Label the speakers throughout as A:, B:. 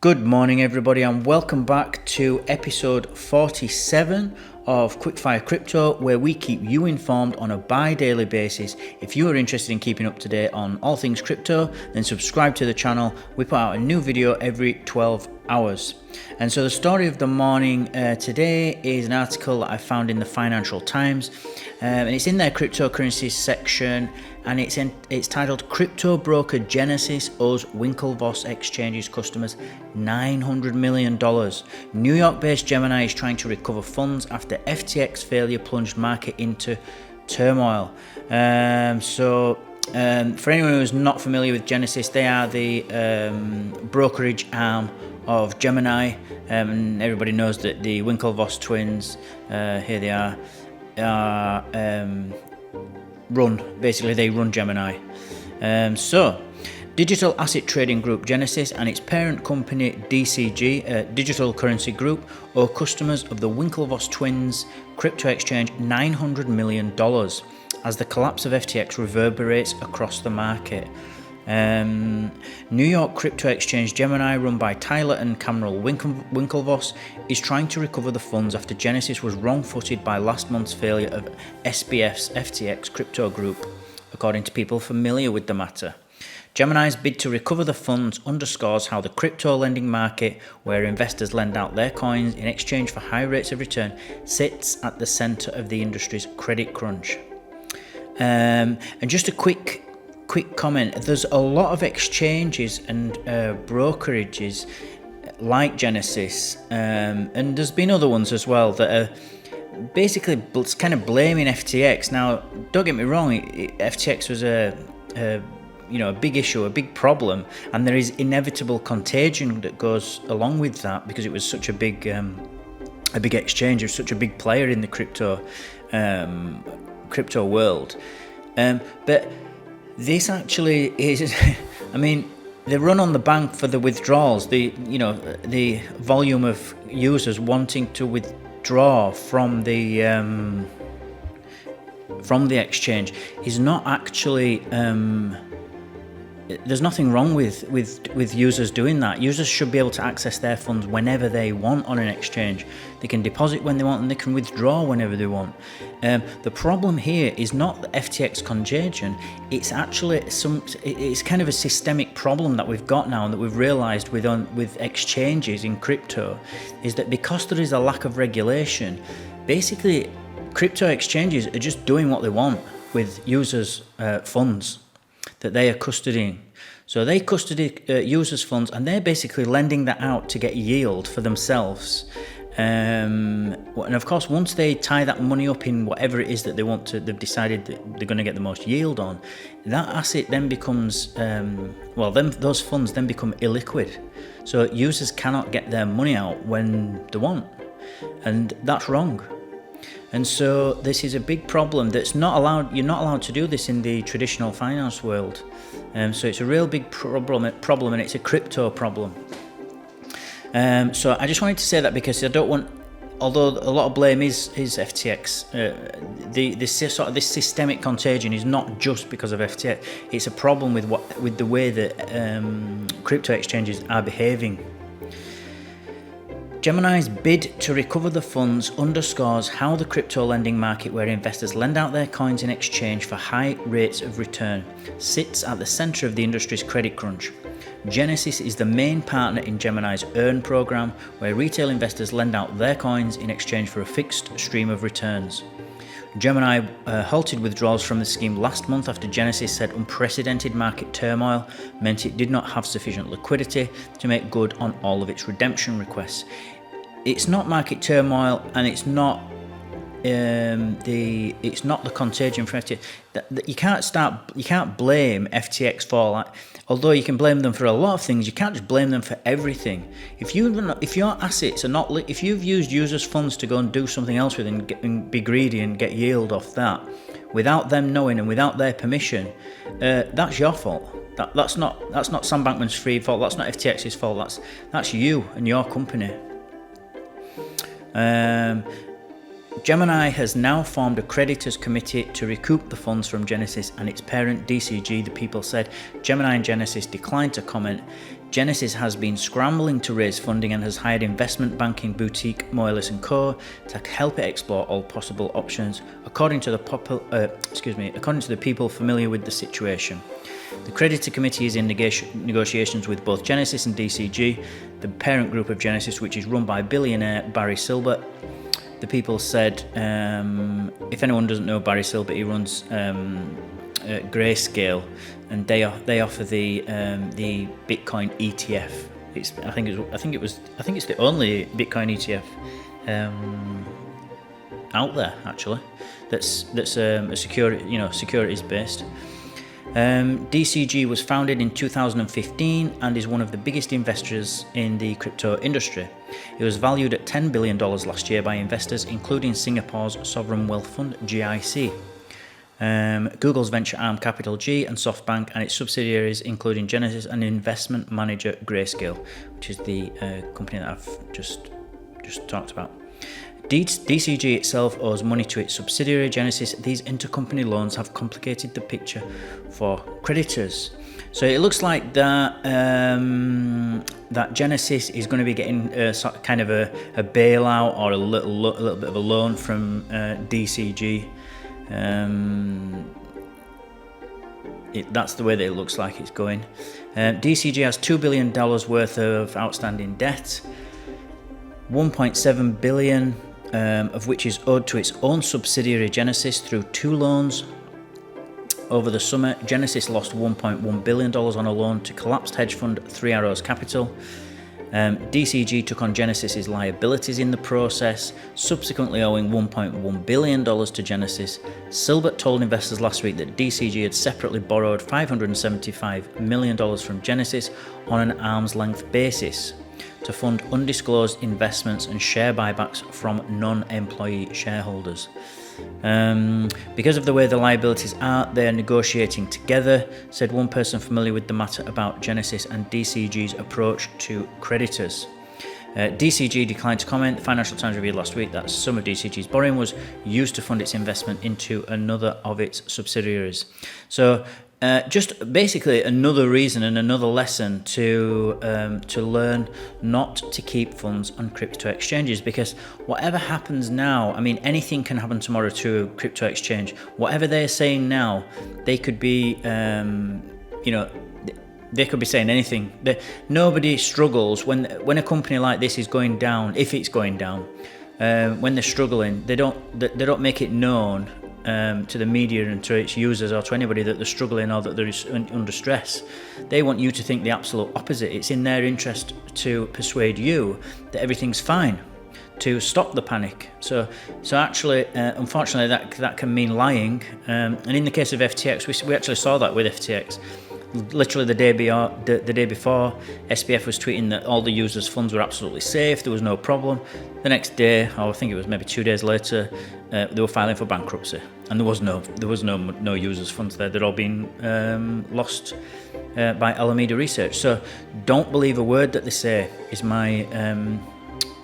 A: Good morning, everybody, and welcome back to episode 47 of Quickfire Crypto, where we keep you informed on a bi-daily basis. If you are interested in keeping up to date on all things crypto, then subscribe to the channel. We put out a new video every 12 hours. And so the story of the morning today is an article that I found in the Financial Times, and it's in their cryptocurrencies section, and it's titled "Crypto Broker Genesis Owes Winklevoss Exchange's Customers $900 million. New York-based Gemini is trying to recover funds after FTX failure plunged market into turmoil." For anyone who's not familiar with Genesis, they are the brokerage arm of Gemini, and everybody knows that the Winklevoss twins, here they are they run Gemini. Digital asset trading group Genesis and its parent company DCG, Digital Currency Group, owe customers of the Winklevoss twins crypto exchange $900 million as the collapse of FTX reverberates across the market. New York crypto exchange Gemini, run by Tyler and Cameron Winklevoss, is trying to recover the funds after Genesis was wrong-footed by last month's failure of SBF's FTX crypto group, according to people familiar with the matter. Gemini's bid to recover the funds underscores how the crypto lending market, where investors lend out their coins in exchange for high rates of return, sits at the center of the industry's credit crunch. And just a quick comment, there's a lot of exchanges and brokerages like Genesis, and there's been other ones as well that are basically kind of blaming FTX. Now, don't get me wrong, FTX was a big issue, a big problem, and there is inevitable contagion that goes along with that because it was such a big exchange, it was such a big player in the crypto world. But this actually is, I mean, they run on the bank for the withdrawals. The volume of users wanting to withdraw from the exchange is not actually. There's nothing wrong with users doing that. Users should be able to access their funds whenever they want on an exchange. They can deposit when they want and they can withdraw whenever they want. The problem here is not the FTX contagion. It's actually it's kind of a systemic problem that we've got now and that we've realized with exchanges in crypto, is that because there is a lack of regulation, basically crypto exchanges are just doing what they want with users' funds that they are custodying. So they custody users' funds, and they're basically lending that out to get yield for themselves. And of course, once they tie that money up in whatever it is that they've decided that they're going to get the most yield on, that asset then becomes, those funds then become illiquid. So users cannot get their money out when they want, and that's wrong. And so this is a big problem that's not allowed. You're not allowed to do this in the traditional finance world. So it's a real big problem, and it's a crypto problem. So I just wanted to say that because I don't want, although a lot of blame is FTX, this systemic contagion is not just because of FTX. It's a problem with the way that crypto exchanges are behaving. Gemini's bid to recover the funds underscores how the crypto lending market, where investors lend out their coins in exchange for high rates of return, sits at the center of the industry's credit crunch. Genesis is the main partner in Gemini's Earn program, where retail investors lend out their coins in exchange for a fixed stream of returns. Gemini halted withdrawals from the scheme last month after Genesis said unprecedented market turmoil meant it did not have sufficient liquidity to make good on all of its redemption requests. It's not market turmoil, and it's not the contagion from FTX. You can't blame FTX for that. Although you can blame them for a lot of things, you can't just blame them for everything. If your assets are not, if you've used users' funds to go and do something else with and be greedy and get yield off that, without them knowing and without their permission, that's your fault. That's not Sam Bankman-Fried's fault. That's not FTX's fault. That's you and your company. Gemini has now formed a creditors committee to recoup the funds from Genesis and its parent DCG, the People said. Gemini and Genesis declined to comment. Genesis has been scrambling to raise funding and has hired investment banking boutique Moelis & Co. to help it explore all possible options, according to the people familiar with the situation. The creditor committee is in negotiations with both Genesis and DCG, the parent group of Genesis, which is run by billionaire Barry Silbert. The People said, if anyone doesn't know Barry Silbert, he runs Grayscale, and they offer the Bitcoin ETF. I think it's the only Bitcoin ETF out there actually that's a securities based. DCG was founded in 2015 and is one of the biggest investors in the crypto industry. It was valued at $10 billion last year by investors, including Singapore's sovereign wealth fund, GIC, Google's venture arm Capital G, and SoftBank and its subsidiaries, including Genesis and investment manager Grayscale, which is the company that I've just talked about. DCG itself owes money to its subsidiary Genesis. These intercompany loans have complicated the picture for creditors. So it looks like that Genesis is going to be getting kind of a bailout or a little bit of a loan from DCG. That's the way that it looks like it's going. DCG has $2 billion worth of outstanding debt, $1.7 billion of which is owed to its own subsidiary Genesis through 2 loans. Over the summer, Genesis lost $1.1 billion on a loan to collapsed hedge fund 3 Arrows Capital. DCG took on Genesis's liabilities in the process, subsequently owing $1.1 billion to Genesis. Silbert told investors last week that DCG had separately borrowed $575 million from Genesis on an arm's length basis to fund undisclosed investments and share buybacks from non-employee shareholders. Because of the way the liabilities are, they are negotiating together, said one person familiar with the matter about Genesis and DCG's approach to creditors. DCG declined to comment. The Financial Times revealed last week that some of DCG's borrowing was used to fund its investment into another of its subsidiaries. So just basically another reason and another lesson to learn not to keep funds on crypto exchanges, because whatever happens now, I mean, anything can happen tomorrow to a crypto exchange. Whatever they're saying now, they could be, they could be saying anything. Nobody struggles when a company like this is going down. If it's going down, when they're struggling, they don't make it known to the media and to its users or to anybody that they're struggling or that they're under stress. They want you to think the absolute opposite. It's in their interest to persuade you that everything's fine, to stop the panic. So actually, unfortunately, that can mean lying. And in the case of FTX, we actually saw that with FTX. Literally the day before, SBF was tweeting that all the users' funds were absolutely safe, there was no problem. The next day, or I think it was maybe 2 days later, they were filing for bankruptcy, and there was no users' funds there. They'd all been lost by Alameda Research. So don't believe a word that they say is my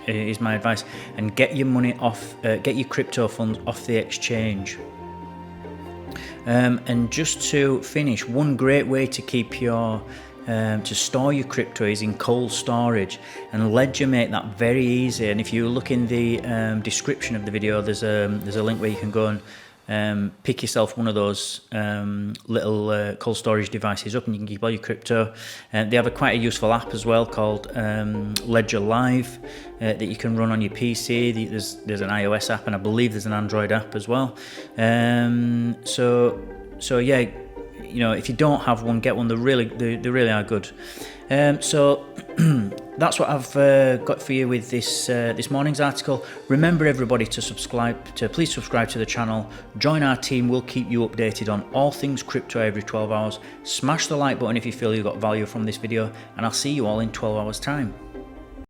A: advice, and get your money off, get your crypto funds off the exchange. And just to finish, one great way to keep your to store your crypto is in cold storage, and Ledger make that very easy. And if you look in the description of the video, there's a link where you can go and pick yourself one of those little cold storage devices up, and you can keep all your crypto. They have quite a useful app as well called Ledger Live that you can run on your PC. There's an iOS app, and I believe there's an Android app as well. So yeah, if you don't have one, get one. They really are good. So that's what I've got for you with this morning's article. Remember, everybody, to please subscribe to the channel. Join our team. We'll keep you updated on all things crypto every 12 hours. Smash the like button if you feel you got value from this video, and I'll see you all in 12 hours time.